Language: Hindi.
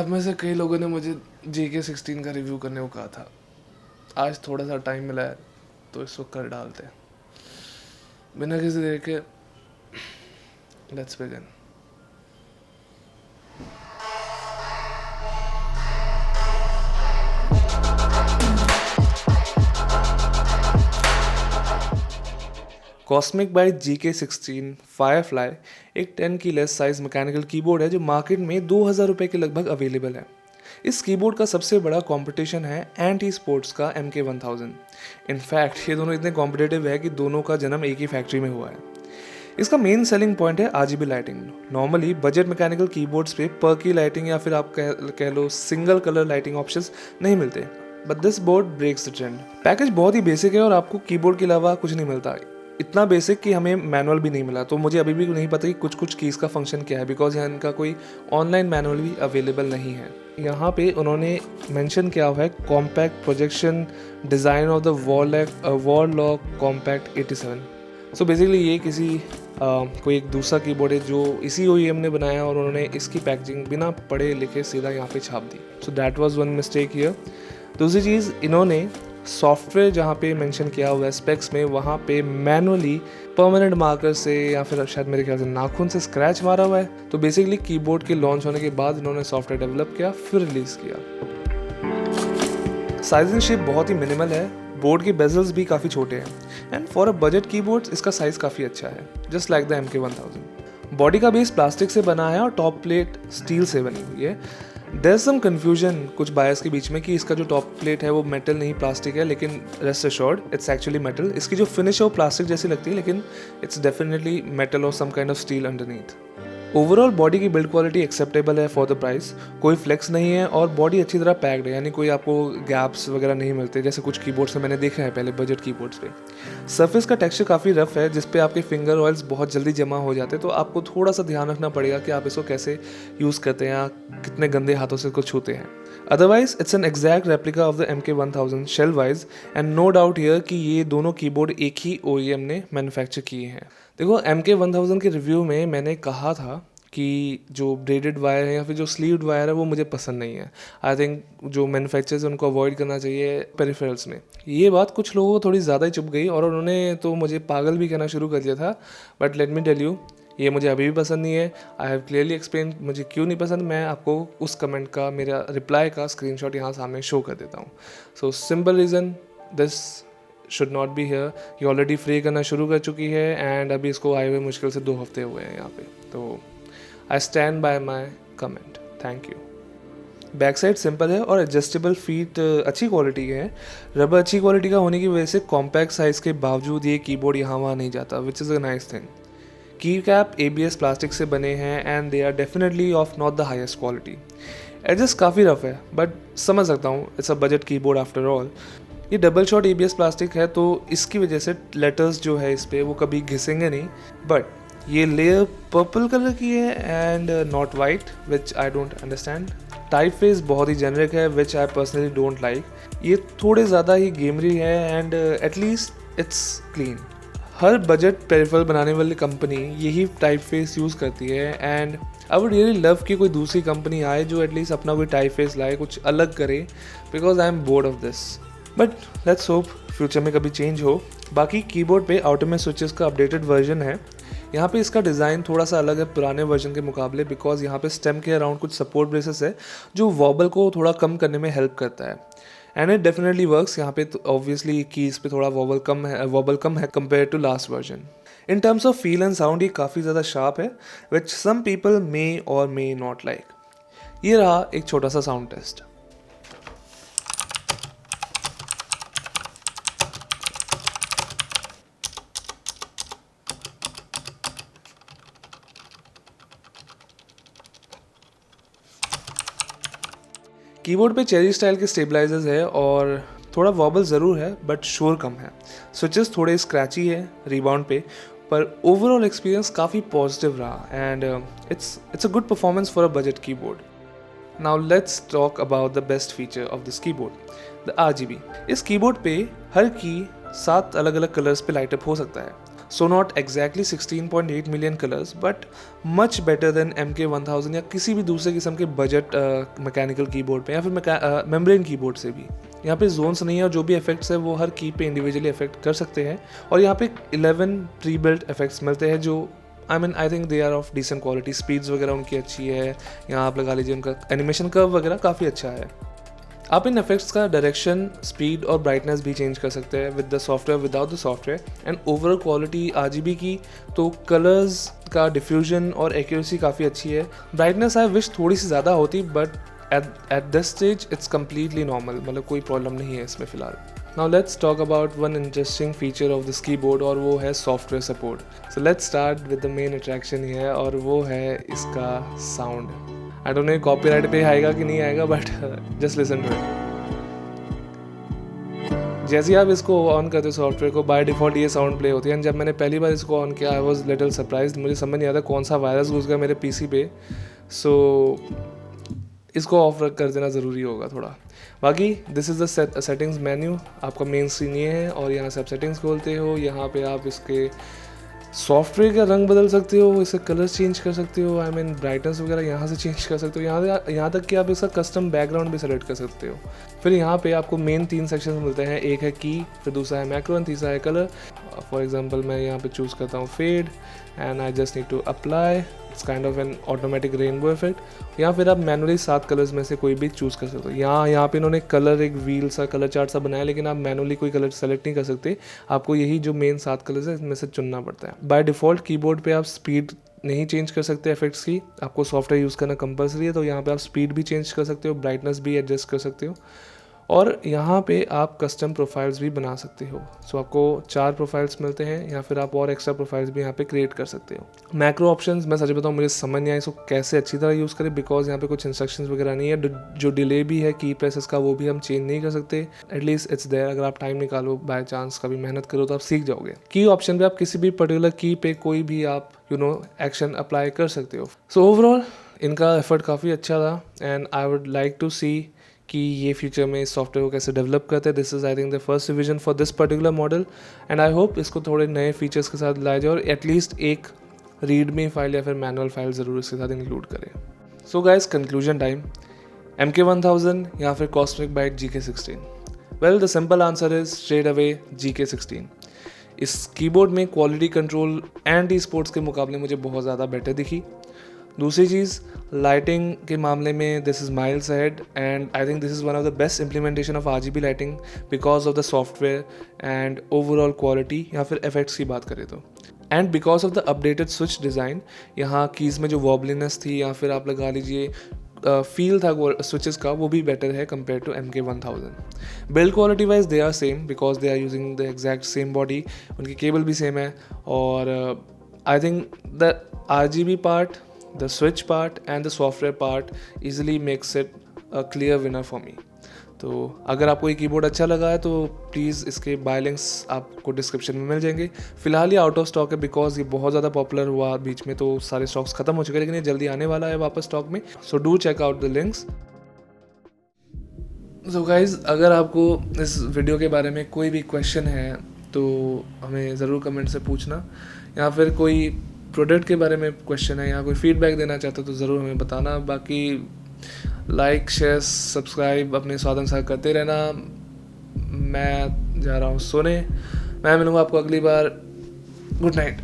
में से कई लोगों ने मुझे JK16 का रिव्यू करने को कहा था। आज थोड़ा सा टाइम मिला है तो इस वक्त कर डालते हैं बिना किसी देर के। Let's begin. Cosmic byte JK16 firefly एक 10 की लेस साइज मैकेनिकल कीबोर्ड है जो मार्केट में 2000 रुपये के लगभग अवेलेबल है। इस कीबोर्ड का सबसे बड़ा कंपटीशन है एंटी स्पोर्ट्स का MK1000। इनफैक्ट ये दोनों इतने कॉम्पिटिटिव है कि दोनों का जन्म एक ही फैक्ट्री में हुआ है। इसका मेन सेलिंग पॉइंट है RGB lighting. Normally budget mechanical keyboards पे पर्की लाइटिंग या फिर आप कह लो सिंगल कलर लाइटिंग ऑप्शंस नहीं मिलते, but this board breaks the trend. Package बहुत ही बेसिक है और आपको कीबोर्ड के अलावा कुछ नहीं मिलता। इतना बेसिक कि हमें मैनुअल भी नहीं मिला, तो मुझे अभी भी नहीं पता कि कुछ कीज़ का फंक्शन क्या है, बिकॉज यहाँ इनका कोई ऑनलाइन मैनुअल भी अवेलेबल नहीं है। यहाँ पे उन्होंने मेंशन किया हुआ है compact projection design of the warlock compact 87। So basically ये किसी कोई एक दूसरा कीबोर्ड है जो इसी OEM ने बनाया और उन्होंने इसकी पैकेजिंग बिना पढ़े लिखे सीधा यहाँ पे छाप दी। So that was one mistake here. दूसरी चीज़, इन्होंने सॉफ्टवेयर जहाँ पे मेंशन किया हुआ है स्पेक्स में, वहाँ पे मैनुअली परमानेंट मार्कर से या फिर शायद मेरे ख्याल से नाखून से स्क्रैच मारा हुआ है। तो बेसिकली कीबोर्ड के लॉन्च होने के बाद इन्होंने सॉफ्टवेयर डेवलप किया फिर रिलीज़ किया। साइज एंड शेप बहुत ही मिनिमल है, बोर्ड के बेजल्स भी काफ़ी छोटे हैं and for a budget keyboard इसका साइज़ काफ़ी अच्छा है, just like the MK1000। Body का बेस प्लास्टिक से बना है और टॉप प्लेट स्टील से बनी हुई है। देयर इज सम कन्फ्यूजन कुछ बायर्स के बीच में कि इसका जो टॉप प्लेट है वो मेटल नहीं प्लास्टिक है, लेकिन rest assured it's actually metal. इसकी जो फिनिश है वो प्लास्टिक जैसी लगती है, लेकिन इट्स डेफिनेटली मेटल और some kind of steel underneath. Overall body की बिल्ड क्वालिटी एक्सेप्टेबल है फॉर द प्राइस। कोई फ्लेक्स नहीं है और बॉडी अच्छी तरह पैक्ड है, यानी कोई आपको गैप्स वगैरह नहीं मिलते जैसे कुछ कीबोर्ड्स में मैंने देखा है पहले बजट कीबोर्ड्स पे। सरफेस का टेक्सचर काफ़ी रफ है जिस पे आपके फिंगर ऑयल्स बहुत जल्दी जमा हो जाते हैं, तो आपको थोड़ा सा ध्यान रखना पड़ेगा कि आप इसको कैसे यूज़ करते हैं या कितने गंदे हाथों से इसको छूते हैं। Otherwise it's an exact replica of the MK1000 shell wise and no doubt here कि ये दोनों कीबोर्ड एक ही OEM ने मैन्युफैक्चर किए हैं। देखो, MK1000 के रिव्यू में मैंने कहा था कि जो ब्रेडेड वायर है या फिर जो स्लीव्ड वायर है वो मुझे पसंद नहीं है। आई थिंक जो मैन्युफैक्चरर्स उनको अवॉइड करना चाहिए पेरिफेरल्स में। ये बात कुछ लोगों को थोड़ी ज़्यादा ही चुभ गई और उन्होंने तो मुझे पागल भी कहना शुरू कर दिया था, but let me tell you, ये मुझे अभी भी पसंद नहीं है। आई हैव क्लियरली एक्सप्लेन मुझे क्यों नहीं पसंद। मैं आपको उस कमेंट का, मेरा रिप्लाई का स्क्रीनशॉट यहाँ सामने शो कर देता हूँ। So simple reason, this should not be here. ये ऑलरेडी फ्री करना शुरू कर चुकी है एंड अभी इसको आए हुए मुश्किल से 2 हफ्ते हुए हैं यहाँ पे। तो I stand by my comment, thank you. Back side simple है और एडजस्टेबल फीट अच्छी क्वालिटी के हैं। रबर अच्छी क्वालिटी का होने की वजह से कॉम्पैक्ट साइज़ के बावजूद ये कीबोर्ड यहाँ वहाँ नहीं जाता, which is a nice thing. Key cap ABS plastic से बने हैं and they are definitely of not the highest quality. Adjust काफ़ी रफ है बट समझ सकता हूँ, it's a budget keyboard after all. ये डबल शॉट ABS प्लास्टिक है तो इसकी वजह से लेटर्स जो है इस पर वो कभी घिसेंगे नहीं, बट ये लेयर पर्पल कलर की है and not white, which I don't understand. Type face बहुत ही जेनरिक है विच आई पर्सनली डोंट लाइक। ये थोड़े ज़्यादा ही गेमरी है and at least it's clean. Her budget peripheral बनाने वाली कंपनी यही टाइप फेस यूज़ करती है and I would really love कि कोई दूसरी कंपनी आए जो एटलीस्ट अपना कोई टाइप फेस लाए, कुछ अलग करे, because I am board of this. But let's hope future में कभी चेंज हो। बाकी कीबोर्ड पे आउटोमेट स्विचेस का अपडेटेड वर्जन है। यहाँ पे इसका डिज़ाइन थोड़ा सा अलग है पुराने वर्जन के मुकाबले, बिकॉज यहाँ पे स्टेम के अराउंड कुछ सपोर्ट ब्रेसेस है जो वॉबल को थोड़ा कम करने में हेल्प करता है एंड इट डेफिनेटली वर्क्स। यहाँ पे ऑब्वियसली कीज़ पे थोड़ा वॉबल कम है compare to last version. In terms of feel and sound ये काफ़ी ज़्यादा शार्प है विच सम पीपल मे और मे नॉट लाइक। ये रहा एक छोटा सा साउंड टेस्ट। कीबोर्ड पे चेरी स्टाइल के स्टेबलाइजर्स है और थोड़ा वॉबल ज़रूर है बट शोर कम है। स्विचेस थोड़े स्क्रैची है रिबाउंड पे, पर ओवरऑल एक्सपीरियंस काफ़ी पॉजिटिव रहा and it's a good performance for a budget keyboard. Now let's talk about the best feature of this keyboard, the RGB। इस कीबोर्ड पे हर की 7 अलग अलग कलर्स पे लाइटअप हो सकता है। So not exactly 16.8 million colours but much better than MK1000 या किसी भी दूसरे किस्म के बजट मैकेनिकल कीबोर्ड पे या फिर मेम्ब्रेन कीबोर्ड से भी। यहाँ पे जोन्स नहीं है और जो भी इफेक्ट्स है वो हर की पे इंडिविजुअली इफेक्ट कर सकते हैं। और यहाँ पे 11 प्री बिल्ट इफेक्ट्स मिलते हैं जो I think they are of decent quality. Speeds वगैरह उनकी अच्छी है। यहाँ आप लगा लीजिए उनका एनिमेशन कर्व वगैरह काफ़ी अच्छा है। आप इन इफेक्ट्स का डायरेक्शन, स्पीड और ब्राइटनेस भी चेंज कर सकते हैं with the software, without the software. And overall quality RGB की तो कलर्स का डिफ्यूजन और एक्यूरेसी काफ़ी अच्छी है। ब्राइटनेस आई विश थोड़ी सी ज़्यादा होती but at this stage it's completely normal, मतलब कोई प्रॉब्लम नहीं है इसमें फ़िलहाल। Now let's talk about one interesting feature of this keyboard और वो है software support. So let's start with the main attraction here और वो है इसका sound. I don't know copyright पे आएगा कि नहीं आएगा but just listen to it। जैसे ही आप इसको ऑन करते हो सॉफ्टवेयर को, बाय डिफ़ॉल्ट ये साउंड प्ले होती है। जब मैंने पहली बार इसको ऑन किया आई वॉज लिटिल सरप्राइज, मुझे समझ नहीं आता कौन सा वायरस घुस गया मेरे PC पे। सो इसको ऑफ कर देना ज़रूरी होगा थोड़ा। बाकी this is the settings menu. आपका मेन स्क्रीन ये है और यहाँ से आप सेटिंग्स खोलते हो। यहाँ पे आप इसके सॉफ्टवेयर का रंग बदल सकते हो, इसका कलर्स चेंज कर सकते हो, आई मीन ब्राइटनेस वगैरह यहाँ से चेंज कर सकते हो। यहाँ तक कि आप इसका कस्टम बैकग्राउंड भी सेलेक्ट कर सकते हो। फिर यहाँ पे आपको मेन 3 सेक्शन मिलते हैं। एक है की, फिर दूसरा है मैक्रो एंड तीसरा है कलर। फॉर एग्जांपल मैं यहाँ पे चूज़ करता हूँ fade and I just need to apply. It's kind of an automatic rainbow effect. या फिर आप मैनुअली 7 कलर्स में से कोई भी चूज़ कर सकते हो। यहाँ पे इन्होंने कलर एक व्हील सा कलर चार्ट सा बनाया, लेकिन आप मैनुअली कोई कलर सेलेक्ट नहीं कर सकते। आपको यही जो मेन 7 कलर्स है इनमें से चुनना पड़ता है। बाय डिफ़ॉल्ट कीबोर्ड पे आप स्पीड नहीं चेंज कर सकते इफेक्ट्स की, आपको सॉफ्टवेयर यूज़ करना कंपलसरी है। तो यहाँ पे आप स्पीड भी चेंज कर सकते हो, ब्राइटनेस भी एडजस्ट कर सकते हो और यहाँ पे आप कस्टम प्रोफाइल्स भी बना सकते हो। सो आपको 4 प्रोफाइल्स मिलते हैं या फिर आप और एक्स्ट्रा प्रोफाइल्स भी यहाँ पे क्रिएट कर सकते हो। मैक्रो ऑप्शंस मैं सच बताऊँ मुझे समझ नहीं आया इसको कैसे अच्छी तरह यूज़ करें, बिकॉज यहाँ पे कुछ इंस्ट्रक्शंस वगैरह नहीं है। जो डिले भी है की प्रेसेस का वो भी हम चेंज नहीं कर सकते। एटलीस्ट इट्स देयर, अगर आप टाइम निकालो बाय चांस कभी मेहनत करो तो आप सीख जाओगे। की ऑप्शन पे आप किसी भी पर्टिकुलर की पे कोई भी आप एक्शन अप्लाई कर सकते हो। सो ओवरऑल इनका एफर्ट काफ़ी अच्छा था and I would like to see कि ये फ्यूचर में इस सॉफ्टवेयर को कैसे डेवलप करते हैं। This is I think the first revision for this particular model and I hope इसको थोड़े नए फीचर्स के साथ लाया जाए और एटलीस्ट एक रीडमी फाइल या फिर मैनुअल फाइल ज़रूर इसके साथ इंक्लूड करें। So guys conclusion time, MK1000 या फिर cosmic byte GK16। Well the simple answer is straight away GK16। इस कीबोर्ड में quality control and esports के मुकाबले मुझे बहुत ज़्यादा बेटर दिखी। दूसरी चीज़ लाइटिंग के मामले में this is miles ahead and I think this is one of the best implementation of RGB lighting because of the software and overall quality या फिर इफेक्ट्स की बात करें तो। And because of the updated switch design, यहाँ कीज़ में जो वॉबलीनेस थी या फिर आप लगा लीजिए फील था स्विचेस का, वो भी बेटर है compare to MK1000। Build quality wise they are same because they are using the exact same body, उनकी केबल भी सेम है और I think the RGB part, the switch part and the software part easily makes it a clear winner for me। तो अगर आपको ये कीबोर्ड अच्छा लगा है तो प्लीज़ इसके बाय लिंक्स आपको डिस्क्रिप्शन में मिल जाएंगे। फिलहाल ये आउट ऑफ स्टॉक है बिकॉज ये बहुत ज़्यादा पॉपुलर हुआ बीच में, तो सारे स्टॉक्स खत्म हो चुके हैं, लेकिन ये जल्दी आने वाला है वापस स्टॉक में। So do check out the links. So guys अगर आपको इस वीडियो के बारे में कोई भी क्वेश्चन है तो हमें ज़रूर कमेंट से पूछना, या फिर कोई प्रोडक्ट के बारे में क्वेश्चन है या कोई फीडबैक देना चाहते हो तो ज़रूर हमें बताना। बाकी लाइक शेयर सब्सक्राइब अपने स्वाद अनुसार करते रहना। मैं जा रहा हूँ सोने, मैं मिलूँगा आपको अगली बार। Good night.